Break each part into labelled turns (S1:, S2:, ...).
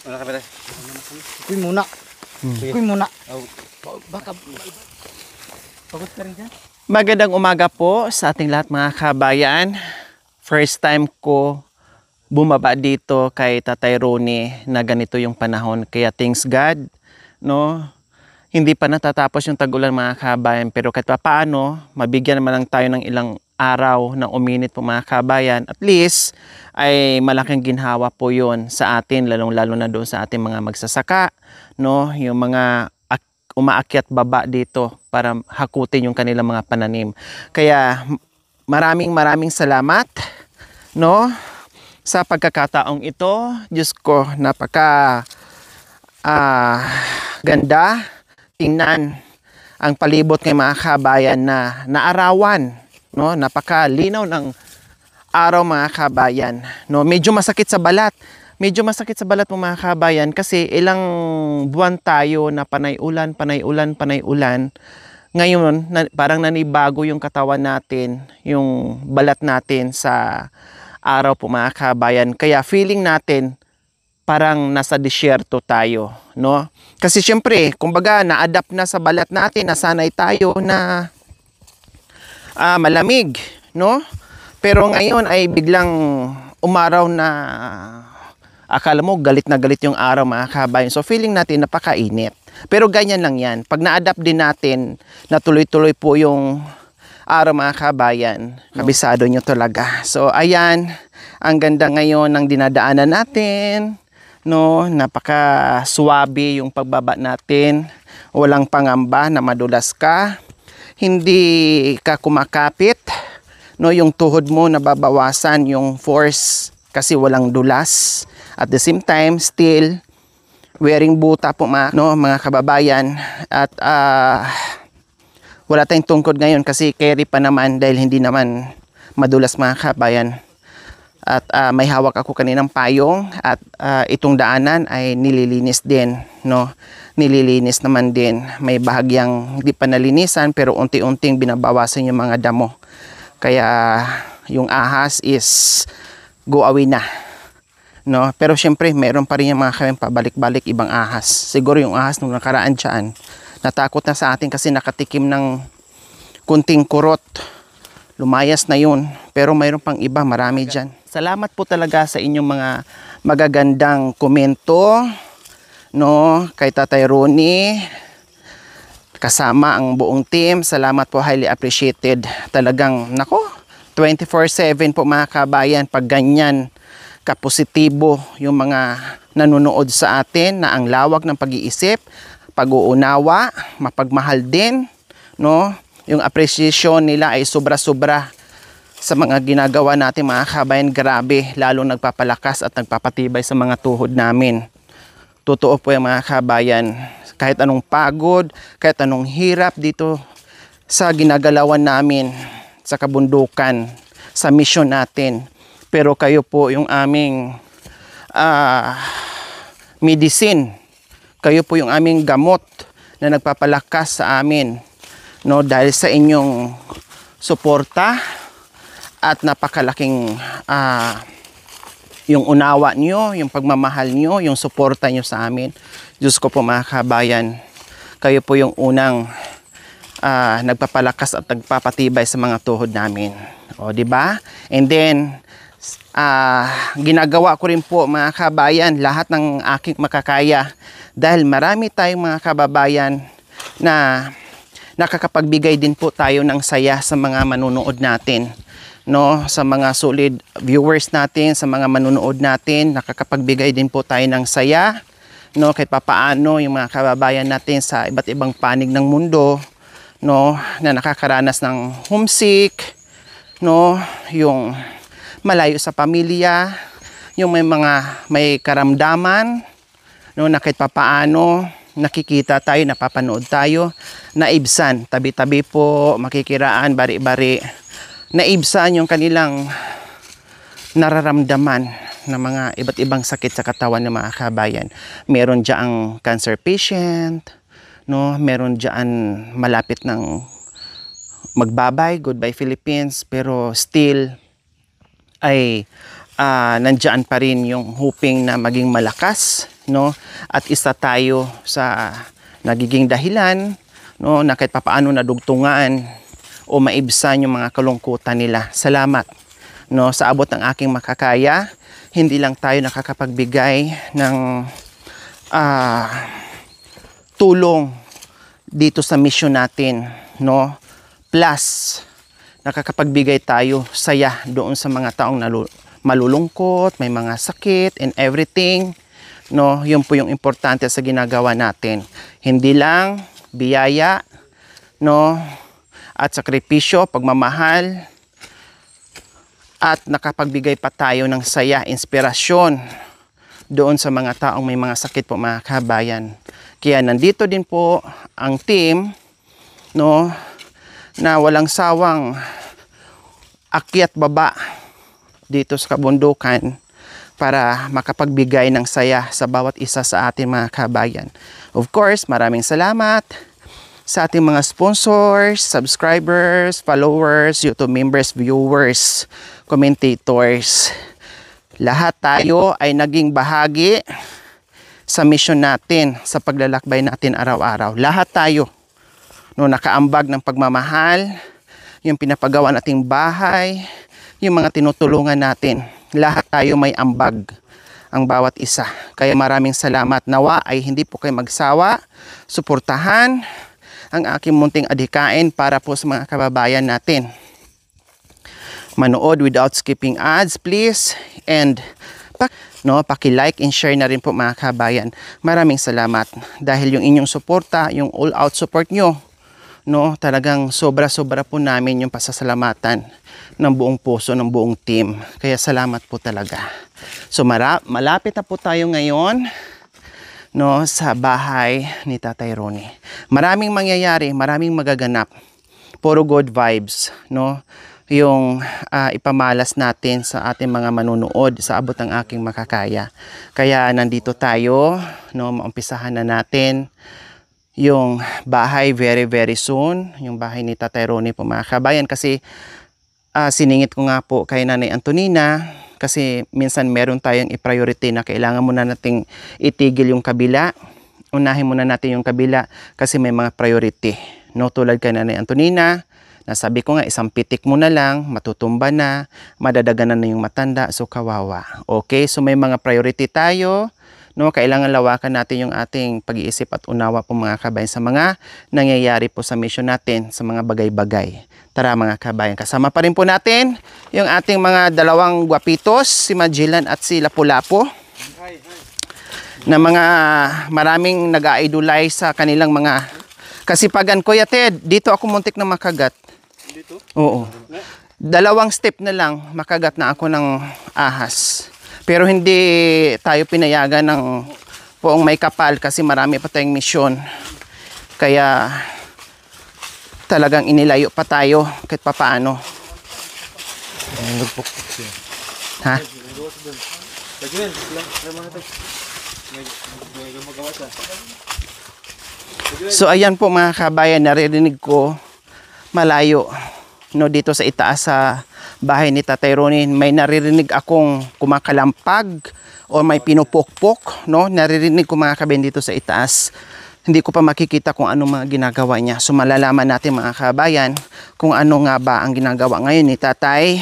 S1: Wala ka pala.
S2: Kuy muna. Kuy muna.
S1: Baka pagod ka rin dyan.
S3: Magandang umaga po sa ating lahat mga kabayan. First time ko bumaba dito kay Tatay Ronnie na ganito yung panahon. Kaya thanks God, no? Hindi pa natatapos yung tag-ulan mga kabayan, pero kahit paano, mabigyan naman lang tayo ng ilang araw ng uminit po mga kabayan. At least ay malaking ginhawa po yun sa atin, lalong-lalo na doon sa ating mga magsasaka, no? Yung mga umaakyat baba dito para hakutin yung kanilang mga pananim. Kaya maraming salamat, no? Sa pagkakataong ito. Diyos ko, napaka ganda tingnan ang palibot ng mga kabayan na naarawan, no? Napakalinaw ng araw mga kabayan, no? Medyo masakit sa balat. Medyo masakit sa balat mo mga kabayan kasi ilang buwan tayo na panay ulan. Ngayon, parang nanibago yung katawan natin, yung balat natin sa araw po mga kabayan. Kaya feeling natin parang nasa disyerto tayo, no? Kasi syempre, kumbaga na-adapt na sa balat natin, nasanay tayo na malamig, no? Pero ngayon ay biglang umaraw na akala mo galit na galit yung araw mga kabayan. So feeling natin napakainit. Pero ganyan lang yan. Pag na-adapt din natin na tuloy-tuloy po yung araw mga kabayan, kabisado nyo talaga. So ayan, ang ganda ngayon ng dinadaanan natin, no? Napaka-suwabe yung pagbaba natin. Walang pangamba na madulas ka. Hindi ka kumakapit, no? Yung tuhod mo nababawasan yung force kasi walang dulas. At the same time, still wearing buta po mga kababayan. At wala tayong tungkod ngayon kasi carry pa naman dahil hindi naman madulas mga kababayan. At may hawak ako kaninang payong at itong daanan ay nililinis din, no? Nililinis naman din. May bahagyang hindi pa nalinisan pero unti-unting binabawasan yung mga damo. Kaya yung ahas is go away na, no? Pero syempre meron pa rin yung mga kami pabalik-balik ibang ahas. Siguro yung ahas nung nakaraan dyan natakot na sa atin kasi nakatikim ng kunting kurot. Lumayas na yun. Pero mayroon pang iba, marami dyan. Salamat po talaga sa inyong mga magagandang komento, no? Kay Tatay Ronnie, kasama ang buong team. Salamat po, highly appreciated. Talagang, nako, 24/7 po mga kabayan. Pag ganyan, kapositibo yung mga nanonood sa atin na ang lawak ng pag-iisip, pag-uunawa, mapagmahal din, no? Yung appreciation nila ay sobra-sobra sa mga ginagawa natin mga kabayan. Grabe, lalong nagpapalakas at nagpapatibay sa mga tuhod namin. Totoo po yung mga kabayan. Kahit anong pagod, kahit anong hirap dito sa ginagalawan namin sa kabundukan, sa mission natin. Pero kayo po yung aming medicine. Kayo po yung aming gamot na nagpapalakas sa amin, no? Dahil sa inyong suporta at napakalaking yung unawa nyo, yung pagmamahal nyo, yung suporta nyo sa amin. Diyos ko po mga kabayan, kayo po yung unang nagpapalakas at nagpapatibay sa mga tuhod namin. O, di ba? And then ginagawa ko rin po mga kabayan lahat ng aking makakaya dahil marami tayong mga kababayan na nakakapagbigay din po tayo ng saya sa mga manunood natin, no? Sa mga solid viewers natin, sa mga manunood natin, nakakapagbigay din po tayo ng saya, no? Kahit papaano yung mga kababayan natin sa iba't ibang panig ng mundo, no, na nakakaranas ng homesick, no, yung malayo sa pamilya, yung may karamdaman, no, na kahit papaano nakikita tayo, napapanood tayo, naibsan, tabi-tabi po, makikiraan, bari-bari, naibsan yung kanilang nararamdaman ng mga iba't ibang sakit sa katawan ng mga kabayan. Meron diyang cancer patient, no, meron diyan malapit ng magbabay, goodbye Philippines, pero still ay nandiyan pa rin yung hoping na maging malakas no? At isa tayo sa nagiging dahilan, no, na kahit papaano nadugtungan o maibsan yung mga kalungkutan nila. Salamat, no, sa abot ng aking makakaya. Hindi lang tayo nakakapagbigay ng tulong dito sa mission natin, no? Plus, nakakapagbigay tayo saya doon sa mga taong malulungkot, may mga sakit and everything, no? Yun po yung importante sa ginagawa natin. Hindi lang biyaya, no, at sakripisyo, pagmamahal, at nakapagbigay pa tayo ng saya, inspirasyon doon sa mga taong may mga sakit po, mga kabayan. Kaya nandito din po ang team, no, na walang sawang akyat baba dito sa kabundukan para makapagbigay ng saya sa bawat isa sa ating mga kabayan. Of course, maraming salamat sa ating mga sponsors, subscribers, followers, YouTube members, viewers, commentators. Lahat tayo ay naging bahagi sa mission natin, sa paglalakbay natin araw-araw. Lahat tayo, no, nakaambag ng pagmamahal, yung pinapagawa nating bahay, yung mga tinutulungan natin. Lahat tayo may ambag, ang bawat isa. Kaya maraming salamat. Nawa ay hindi po kayo magsawa, suportahan ang aking munting adhikain para po sa mga kababayan natin. Manood without skipping ads, please. And paki-like and share na rin po, mga kabayan. Maraming salamat dahil yung inyong suporta, yung all-out support nyo, no, talagang sobra-sobra po namin yung pasasalamatan ng buong puso, ng buong team. Kaya salamat po talaga. So malapit na po tayo ngayon, no, sa bahay ni Tatay Ronnie. Maraming mangyayari, maraming magaganap. Puro good vibes, no, yung ipamalas natin sa ating mga manunood sa abot ng aking makakaya. Kaya nandito tayo, no, maumpisahan na natin yung bahay very very soon, yung bahay ni Tatay Ronnie po, mga kabayan. Kasi siningit ko nga po kay Nanay Antonina, kasi minsan meron tayong i-priority na kailangan muna nating itigil yung kabila. Unahin muna natin yung kabila kasi may mga priority, no, tulad kay Nanay Antonina. Nasabi ko nga, isang pitik mo na lang, matutumba na, madadaganan na yung matanda, so kawawa. Okay, so may mga priority tayo, no, kailangan lawakan natin yung ating pag-iisip at unawa po, mga kabayan, sa mga nangyayari po sa mission natin, sa mga bagay-bagay. Tara, mga kabayan, kasama pa rin po natin yung ating mga dalawang gwapitos, si Magellan at si Lapu-Lapu, na mga maraming nag-idolize sa kanilang mga kasipagan. Kuya Ted, dito ako muntik na makagat. Dito? Oo. Dalawang step na lang, makagat na ako ng ahas. Pero hindi tayo pinayagan ng poong may kapal kasi marami pa tayong misyon. Kaya talagang inilayo pa tayo kahit papaano. Ha? So ayan po, mga kabayan, naririnig ko malayo, no, dito sa itaas sa bahay ni Tatay Ronnie. May naririnig akong kumakalampag o may pinupukpok, no, naririnig ko, mga kabayan, dito sa itaas. Hindi ko pa makikita kung anong mga ginagawa niya. So malalaman natin, mga kabayan, kung ano nga ba ang ginagawa ngayon ni Tatay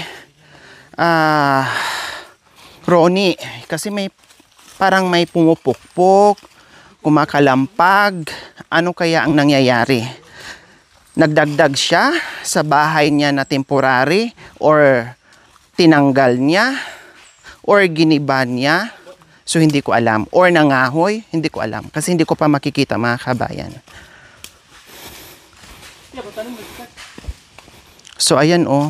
S3: Ronnie. Kasi may parang may pumupukpok, kumakalampag. Ano kaya ang nangyayari? Nagdagdag siya sa bahay niya na temporary, or tinanggal niya, or giniban niya? So hindi ko alam. Or nangahoy, hindi ko alam. Kasi hindi ko pa makikita, mga kabayan. So ayan, oh.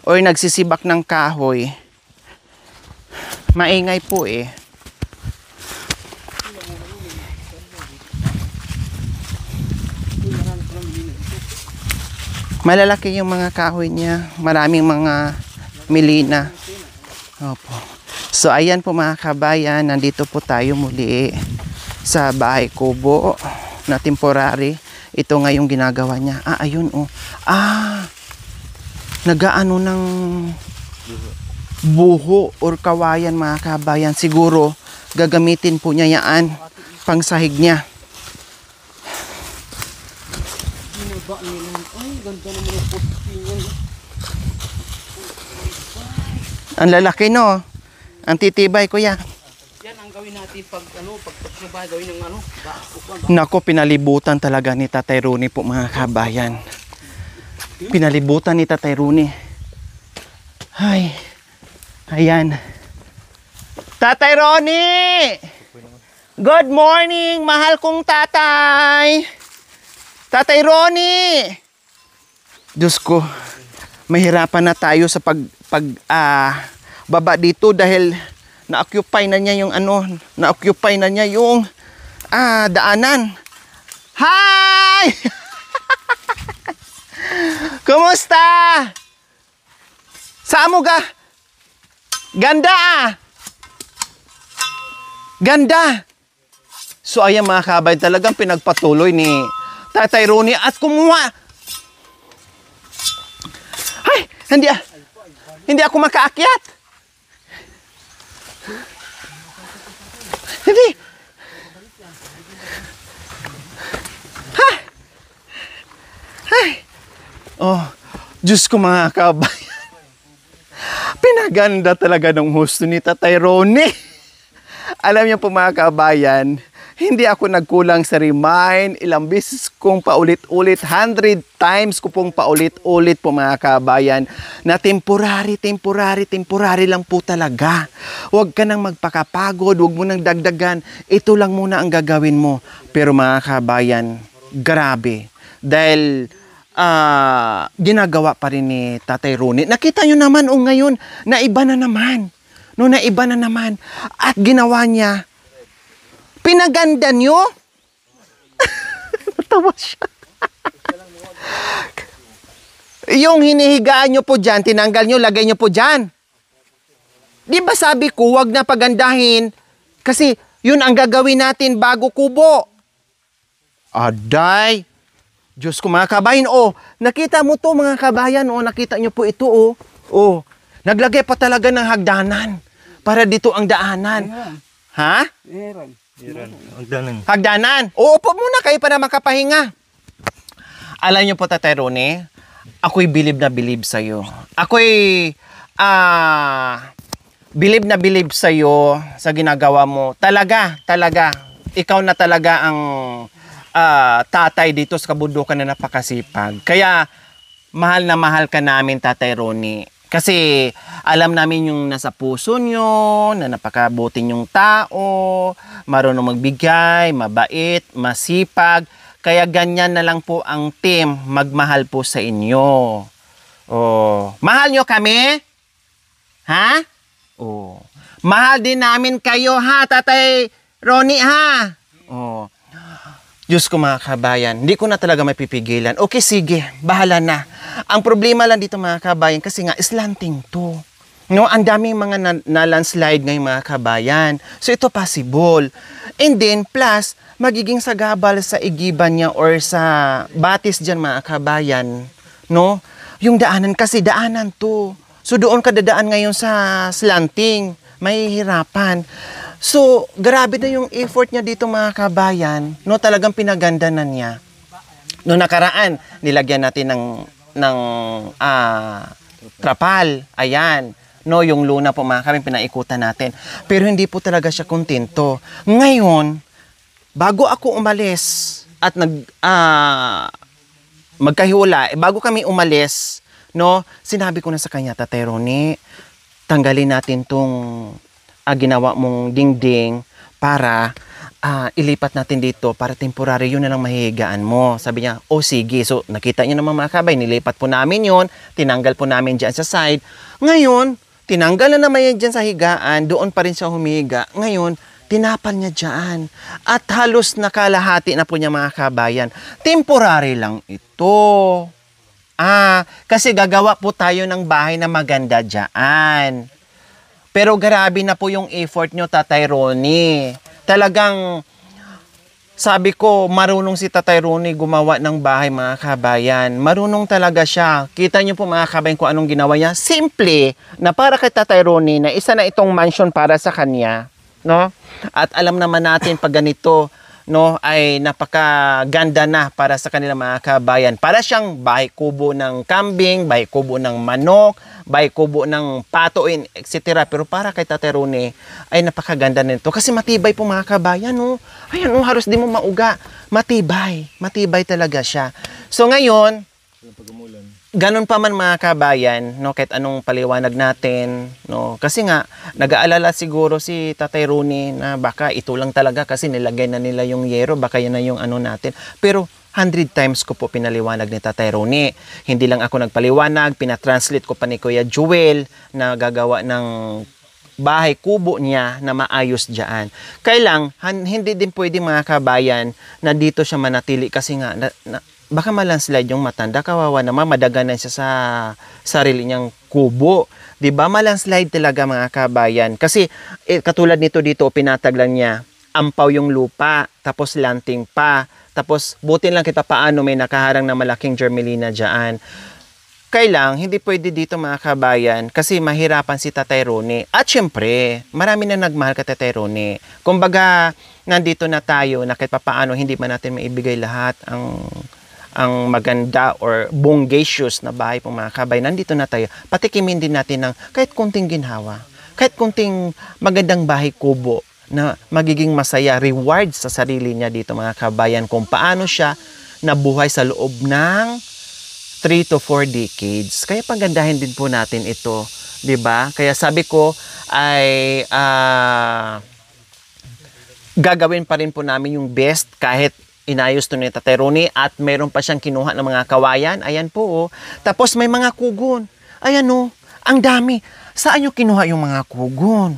S3: Or nagsisibak ng kahoy. Maingay po eh. Malalaki yung mga kahoy niya. Maraming mga milina. Opo. So ayan po, mga kabayan, nandito po tayo muli sa bahay kubo na temporary. Ito nga yung ginagawa niya. Ayun, oh. Nagaano ng buho or kawayan, mga kabayan. Siguro Gagamitin po niya yan. Pangsahig niya.
S1: Binaba nila. Ay, ganda naman yung posting yan.
S3: Ang lalaki, no? Ang titibay, kuya.
S1: Yan ang gawin natin pag pagpapabay gawin ng
S3: Nako, pinalibutan talaga ni Tatay Rooney po, mga kabayan. Pinalibutan ni Tatay Rooney. Ay, ayan. Tatay Rooney! Good morning, mahal kong tatay! Tatay Rooney! Diyos ko, mahirapan na tayo sa baba dito dahil na-occupy na niya yung na-occupy na niya yung daanan. Hi! Kumusta? Saan mo ga? Ganda! Ganda! So ayan mga kabay, talagang pinagpatuloy ni Tatay Rooney at kumuha. Ay! Hindi ako makaakyat. Hindi. Ha? Ay! Oh, Diyos ko mga kabayan. Pinaganda talaga ng husto ni Tatay Rooney. Alam niyo po mga kabayan, hindi ako nagkulang sa remind. Ilang beses kong paulit-ulit, 100 times ko pong paulit-ulit po mga kabayan, na temporary lang po talaga. Huwag ka nang magpakapagod, huwag mo nang dagdagan. Ito lang muna ang gagawin mo. Pero mga kabayan, grabe. Dahil ginagawa pa rin ni Tatay Rooney. Nakita nyo naman ngayon, naiba na naman. No, naiba na naman. At ginawa niya, pinaganda nyo? Natawa siya. Yung hinihigaan nyo po dyan, tinanggal nyo, lagay nyo po dyan. Di ba sabi ko, wag na pagandahin, kasi yun ang gagawin natin bago kubo. Aday! Diyos ko mga kabayan, nakita mo to mga kabayan, nakita nyo po ito, naglagay pa talaga ng hagdanan para dito ang daanan. Ha? Hagdanan. Upo muna kayo para makapahinga. Alam nyo po, Tatay Rooney, ako'y bilib na bilib sa'yo. Ako'y bilib na bilib sa'yo sa ginagawa mo. Talaga. Ikaw na talaga ang tatay dito sa kabundukan na napakasipag. Kaya, mahal na mahal ka namin, Tatay Rooney. Kasi, alam namin yung nasa puso nyo, na napakabuti nyong tao, marunong magbigay, mabait, masipag. Kaya ganyan na lang po ang team, magmahal po sa inyo. Mahal nyo kami? Ha? Mahal din namin kayo, ha, Tatay Rooney, ha? Diyos ko mga kabayan, hindi ko na talaga mapipigilan. Okay, sige, bahala na. Ang problema lang dito mga kabayan, kasi nga slanting to. No, ang daming mga na-landslide ngayon mga kabayan. So ito possible. And then plus, magiging sagabal sa igiban niya or sa batis dyan mga kabayan. No? Yung daanan kasi daanan to. So doon ka dadaan ngayon sa slanting. May hirapan. So, grabe na yung effort niya dito mga kabayan. No, talagang pinaganda na niya. No nakaraan, nilagyan natin ng trapal. Ayan. No, yung luna po mga kabayan, pinaikutan natin. Pero hindi po talaga siya kontento. Ngayon, bago ako umalis at magkahiwala, bago kami umalis, no, sinabi ko na sa kanya, Tatay Rooney, tanggalin natin tong ginawa mong dingding para ilipat natin dito para temporary yun na lang mahihigaan mo. Sabi niya, sige. So, nakita niyo naman mga kabay, nilipat po namin yun, tinanggal po namin dyan sa side. Ngayon, tinanggal na naman yan dyan sa higaan, doon pa rin siya humihiga. Ngayon, tinapal niya dyan. At halos nakalahati na po niya mga kabayan. Temporary lang ito. Kasi gagawa po tayo ng bahay na maganda dyan. Pero grabe na po yung effort nyo, Tatay Rooney. Talagang, sabi ko, marunong si Tatay Rooney gumawa ng bahay, mga kabayan. Marunong talaga siya. Kita nyo po mga kabayan kung anong ginawa niya. Simple, na para kay Tatay Rooney, na isa na itong mansion para sa kanya. no? At alam naman natin pag ganito, no, ay napakaganda na para sa kanilang mga kabayan. Para siyang bahay kubo ng kambing, bahay kubo ng manok, bahay kubo ng pato, etc. Pero para kay Tatay Ronnie, ay napakaganda nito. Kasi matibay po mga kabayan, no? Ayan, no, halos di mo mauga. Matibay. Matibay talaga siya. So ngayon, ganun pa man mga kabayan, no, kahit anong paliwanag natin, no, kasi nga nag-aalala siguro si Tatay Ronnie na baka ito lang talaga kasi nilagay na nila yung yero, baka yan na yung ano natin. Pero 100 times ko po pinaliwanag ni Tatay Ronnie. Hindi lang ako nagpaliwanag, pinatranslate ko pa ni Kuya Joel na gagawa ng bahay kubo niya na maayos diyan. Kailang hindi din pwede mga kabayan na dito siya manatili kasi nga baka malandslide yung matanda, kawawa naman, madaganan siya sa sarili niyang kubo. 'Di ba? Malandslide talaga mga kabayan. Kasi katulad nito dito, pinatag lang niya, ampaw yung lupa, tapos lanting pa, tapos butin lang kita paano may nakaharang na malaking germelina diyan. Kailang hindi pwede dito mga kabayan kasi mahirapan si Tatay Ronnie. At syempre, marami na nagmahal kay Tatay Ronnie. Kumbaga, nandito na tayo na kahit papaano hindi man natin maibigay lahat ang maganda or bongacious na bahay po mga kabay. Nandito na tayo. Patikimin din natin ng kahit kunting ginhawa, kahit kunting magandang bahay kubo na magiging masaya, reward sa sarili niya dito mga kabayan kung paano siya nabuhay sa loob ng 3 to 4 decades. Kaya pagandahin din po natin ito, 'di ba? Kaya sabi ko ay gagawin pa rin po namin yung best kahit inayos to ni Tatay Ronnie at mayroon pa siyang kinuha ng mga kawayan. Ayan po, oh. Tapos may mga kugon. Ayan, oh. Ang dami. Saan nyo kinuha yung mga kugon?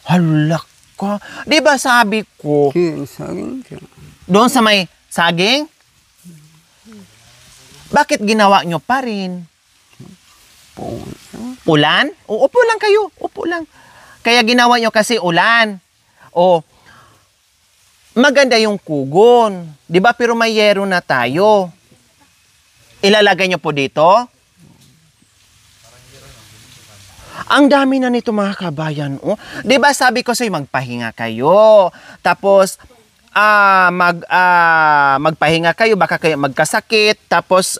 S3: Halak ka. Di ba sabi ko, doon sa may saging? Bakit ginawa nyo pa rin? Ulan? O, upo lang kayo. Upo lang. Kaya ginawa nyo kasi ulan. O, maganda yung kugon. 'Di ba? Pero may yero na tayo. Ilalagay nyo po dito. Ang dami na nito mga kabayan. Oh. 'Di ba sabi ko sa'yo, magpahinga kayo. Tapos, magpahinga kayo. Baka kayo magkasakit. Tapos,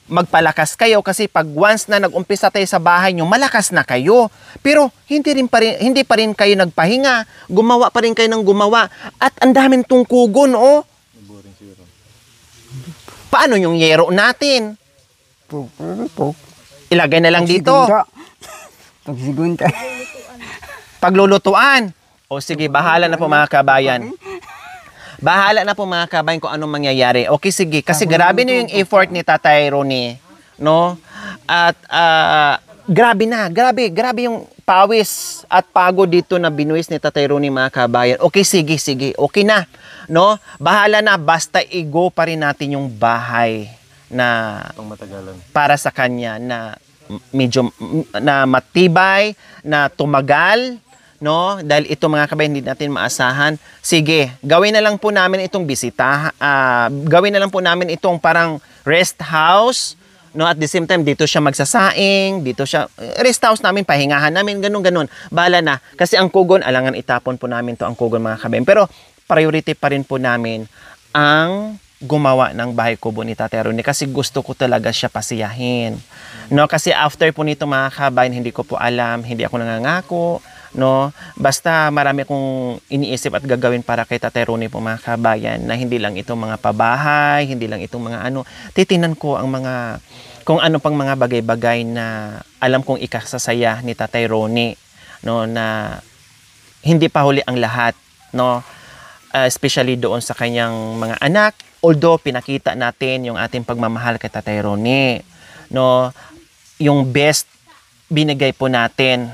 S3: magpalakas kayo kasi pag once na nag-umpisa tayo sa bahay nyo, malakas na kayo. Pero hindi pa rin kayo nagpahinga. Gumawa pa rin kayo ng gumawa. At ang daming tungkugon, oh. Paano yung yero natin? Ilagay na lang dito.
S2: Pagsigunta.
S3: Paglulutuan. O sige, bahala na po mga kabayan. Bahala na po mga kabayan kung anong mangyayari. Okay, sige. Kasi grabe na yung effort ni Tatay Ronnie. No? At grabe na. Grabe yung pawis at pagod dito na binuwis ni Tatay Ronnie mga kabayan. Okay, sige. Okay na. No? Bahala na. Basta i-go pa rin natin yung bahay na para sa kanya na medyo na matibay, na tumagal. No, dahil ito mga kabayan hindi natin maasahan. Sige, gawin na lang po namin itong bisita. Gawin na lang po namin itong parang rest house. No, at the same time dito siya magsasaing, dito siya rest house namin, pahingahan namin, ganun. Bahala na. Kasi ang kugon, alangan itapon po namin to ang kugon mga kabayan. Pero priority pa rin po namin ang gumawa ng bahay kubo ni Tatay Ronnie kasi gusto ko talaga siya pasiyahin. No, kasi after po nito mga kabayan, hindi ko po alam, hindi ako nangangako. No, basta marami akong iniisip at gagawin para kay Tatay Ronnie po mga kabayan na hindi lang itong mga pabahay, hindi lang itong mga ano. Titingnan ko ang mga kung ano pang mga bagay-bagay na alam kong ikasasaya ni Tatay Ronnie, no, na hindi pa huli ang lahat, no. Especially doon sa kanyang mga anak. Although pinakita natin yung ating pagmamahal kay Tatay Ronnie, no, yung best binigay po natin.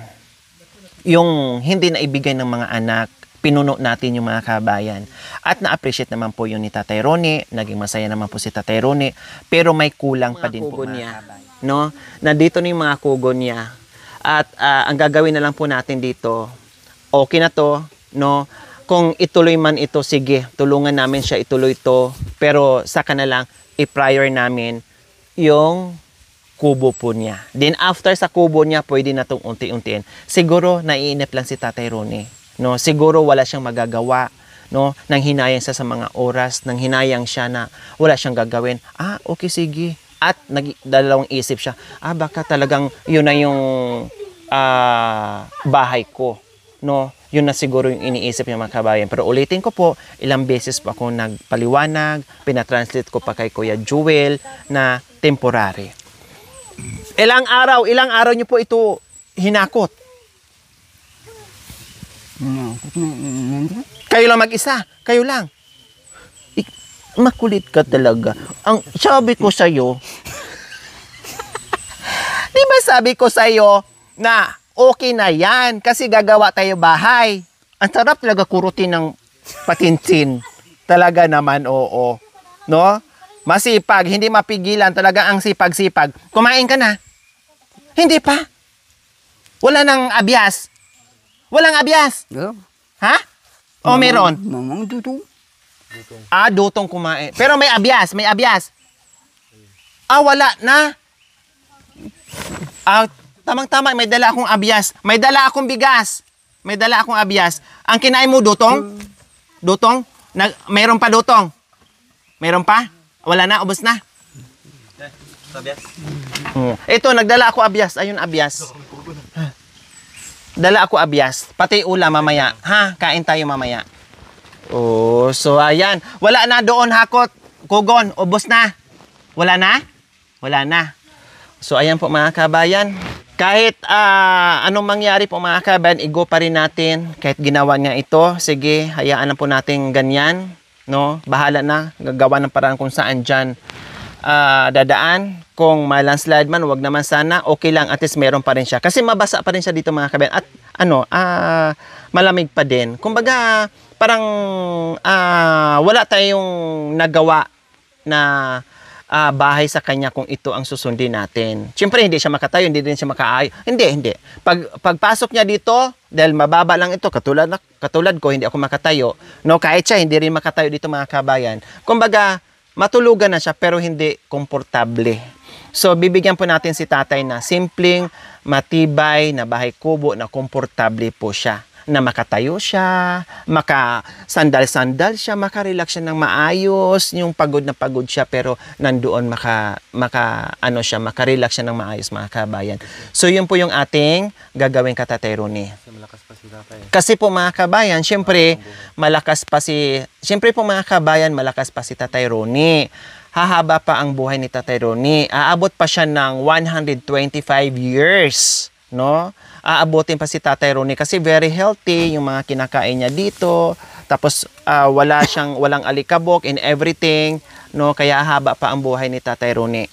S3: Yung hindi na ibigay ng mga anak, pinuno natin yung mga kabayan. At na-appreciate naman po yun ni Tatay Ronnie, naging masaya naman po si Tatay Ronnie, pero may kulang pa din po mga kabayan. No? Nandito na yung mga kugon niya. At ang gagawin na lang po natin dito, okay na to, no? Kung ituloy man ito, sige, tulungan namin siya ituloy to, pero saka na lang, i-prior namin yung kubo po niya. Then after sa kubo niya, pwede na itong unti-untiin. Siguro, naiinip lang si Tatay Ronnie. No? Siguro, wala siyang magagawa. No? Nang hinayang siya sa mga oras, nang hinayang siya na wala siyang gagawin. Okay, sige. At dalawang isip siya, baka talagang yun na yung bahay ko. No? Yun na siguro yung iniisip niya mga kabayan. Pero ulitin ko po, ilang beses po ako nagpaliwanag, pinatranslate ko pa kay Kuya Jewel na temporary. Ilang araw niyo po ito hinakot? Kayo lang mag-isa, kayo lang. Makulit ka talaga. Ang sabi ko sa'yo, di ba sabi ko sa'yo na okay na yan kasi gagawa tayo bahay. Ang sarap talaga kurutin ng patinsin. Talaga naman, oo. No? Masipag, hindi mapigilan. Talaga ang sipag-sipag. Kumain ka na? Hindi pa. Wala nang abyas. Walang abyas. Ha? O meron?
S2: Mamang dutong.
S3: Dutong kumain. Pero may abyas, may abyas. Wala na. Tamang-tama, may dala akong abyas. May dala akong bigas. May dala akong abyas. Ang kinain mo, dutong? Dutong? Meron pa dutong? Meron pa? Wala na, ubos na?
S4: Abyas.
S3: Ito, nagdala ako abyas. Ayun, abyas. Dala ako abyas. Pati ulam mamaya. Ha? Kain tayo mamaya. So ayan. Wala na doon hakot. Kugon, ubos na. Wala na? Wala na. So ayan po mga kabayan. Kahit anong mangyari po mga kabayan, igo pa rin natin. Kahit ginawa niya ito, sige, hayaan na po natin ganyan. No? Bahala na. Gagawa ng paraan kung saan dyan dadaan. Kung may landslide man, wag naman sana. Okay lang, at least meron pa rin siya. Kasi mabasa pa rin siya dito mga kabayan. At malamig pa din. Kumbaga, parang wala tayong nagawa na bahay sa kanya kung ito ang susundin natin. Siyempre, hindi siya makatayo, hindi din siya makaayo. Hindi. Pagpasok niya dito, dahil mababa lang ito, katulad ko, hindi ako makatayo. No, kahit siya, hindi rin makatayo dito mga kabayan. Kumbaga, matulugan na siya, pero hindi komportable. So, bibigyan po natin si tatay na simpleng, matibay, na bahay kubo, na komportable po siya. Na makatayo siya, makasandal-sandal siya, makarelax siya ng maayos, yung pagod na pagod siya, pero nandoon makarelax siya ng maayos mga kabayan. So, yun po yung ating gagawin ka Tatay Ronnie.
S4: Malakas pa si tatay.
S3: Kasi po mga kabayan, syempre malakas pa si Tatay Ronnie. Hahaba pa ang buhay ni Tatay Ronnie. Aabot pa siya ng 125 years, no? Aabotin pa si Tatay Ronnie kasi very healthy yung mga kinakain niya dito. Tapos walang alikabok in everything, no? Kaya haba pa ang buhay ni Tatay Ronnie.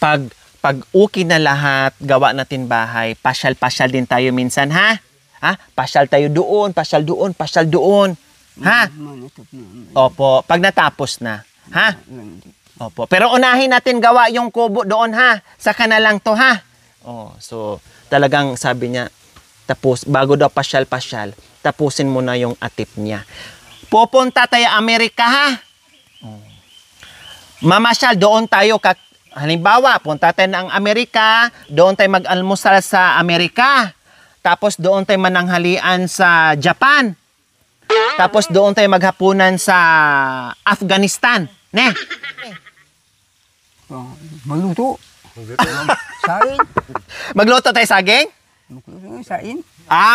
S3: Pag okay na lahat, gawa natin bahay, pasyal-pasyal din tayo minsan, ha? Pasyal tayo doon, pasyal doon. Ha? Opo, pag natapos na. Ha? Opo. Pero unahin natin gawa yung kubo doon, ha? Saka na lang to, ha? So talagang sabi niya, bago daw pasyal-pasyal, tapusin mo na yung atip niya. Pupunta tayo Amerika, ha? Mamasyal, doon tayo, halimbawa, punta tayo ng Amerika, doon tayo mag-almusal sa Amerika. Tapos doon tayo mananghalian sa Japan. Tapos doon tayo maghapunan sa Afghanistan. Ne?
S2: Magluto. Sain.
S3: Magluto tayo saging?
S2: Sain.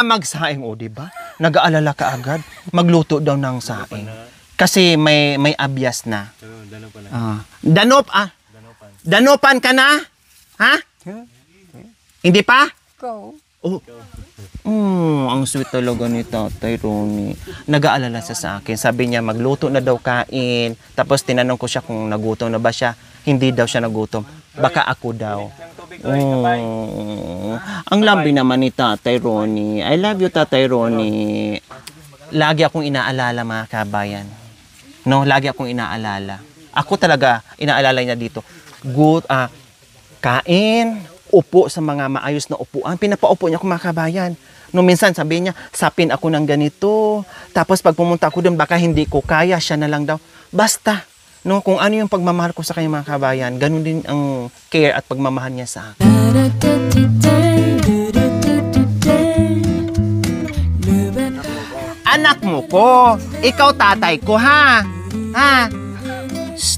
S3: Magsaing. Diba? Nag-aalala ka agad. Magluto daw ng saing. Kasi may abyas na.
S4: Danopan.
S3: Danopan ka na? Ha? Hindi pa?
S2: Ikaw.
S3: Ang sweet talaga ni Tatay Ronnie. Nag-aalala siya sa akin. Sabi niya, magluto na daw kain. Tapos tinanong ko siya kung nagutom na ba siya. Hindi daw siya nagutom. Baka ako daw. Ang lambi naman ni Tatay Ronnie. I love you, Tatay Ronnie. Lagi akong inaalala mga kabayan. No, lagi akong inaalala. Ako talaga, inaalala niya dito. Good, kain, upo sa mga maayos na upuan. Pinapaupo niya ako mga kabayan. No, minsan sabi niya, sapin ako ng ganito. Tapos pag pumunta ako doon, baka hindi ko kaya, siya na lang daw. Basta, No, kung ano yung pagmamahal ko sa kanya mga kabayan, ganun din ang care at pagmamahal niya sa akin. Anak mo ko, ikaw tatay ko ha. Ha? Shh.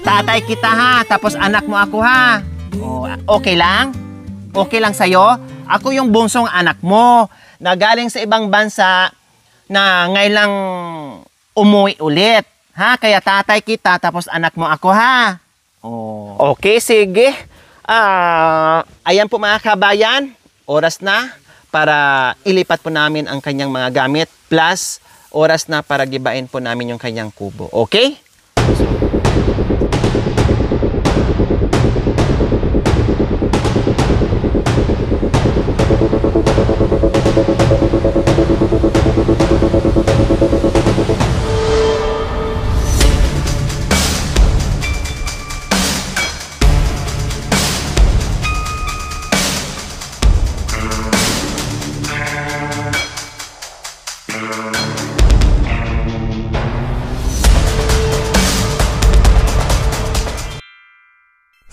S3: Tatay kita ha, tapos anak mo ako ha. Oh, okay lang? Okay lang sa'yo? Ako yung bunsong anak mo na galing sa ibang bansa na ngayon lang umuwi ulit. Ha? Kaya tatay kita, tapos anak mo ako ha. Oh. Okay, sige. Ayan po mga kabayan, oras na para ilipat po namin ang kanyang mga gamit. Plus, oras na para gibain po namin yung kanyang kubo. Okay?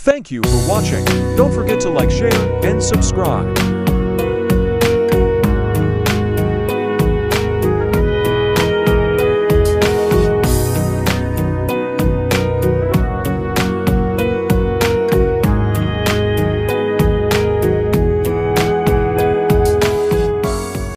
S5: Thank you for watching. Don't forget to like, share, and subscribe.